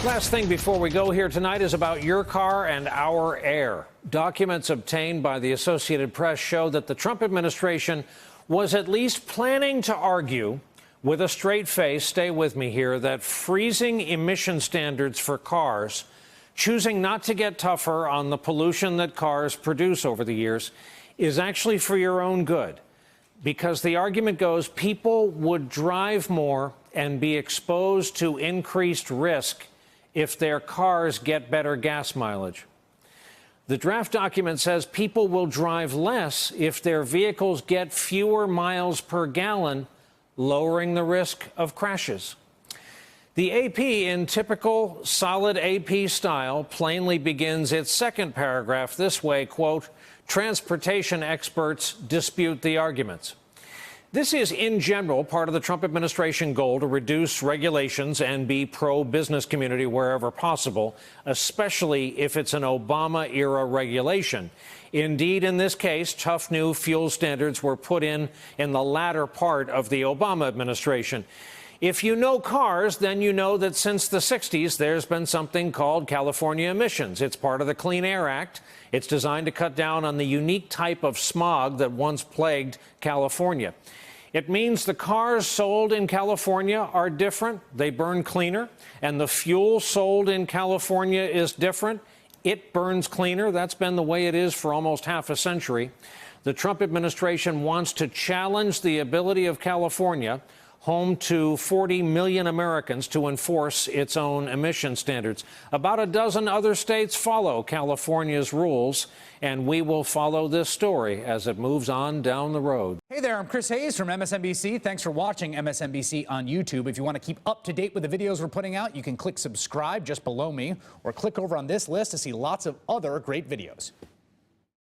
Last thing before we go here tonight is about your car and our air. Documents obtained by the Associated Press show that the Trump administration was at least planning to argue with a straight face, stay with me here, that freezing emission standards for cars, choosing not to get tougher on the pollution that cars produce over the years, is actually for your own good. Because the argument goes people would drive more and be exposed to increased risk if their cars get better gas mileage. The draft document says people will drive less if their vehicles get fewer miles per gallon, lowering the risk of crashes. The AP, in typical solid AP style, plainly begins its second paragraph this way, quote, transportation experts dispute the arguments. This is, in general, part of the Trump administration goal to reduce regulations and be pro-business community wherever possible, especially if it's an Obama-era regulation. Indeed, in this case, tough new fuel standards were put in the latter part of the Obama administration. If you know cars, then you know that since the 60s, there's been something called California emissions. It's part of the Clean Air Act. It's designed to cut down on the unique type of smog that once plagued California. It means the cars sold in California are different. They burn cleaner. And the fuel sold in California is different. It burns cleaner. That's been the way it is for almost half a century. The Trump administration wants to challenge the ability of California, home to 40 million Americans, to enforce its own emission standards. About a dozen other states follow California's rules, and we will follow this story as it moves on down the road. Hey there, I'm Chris Hayes from MSNBC. Thanks for watching MSNBC on YouTube. If you want to keep up to date with the videos we're putting out, you can click subscribe just below me, or click over on this list to see lots of other great videos.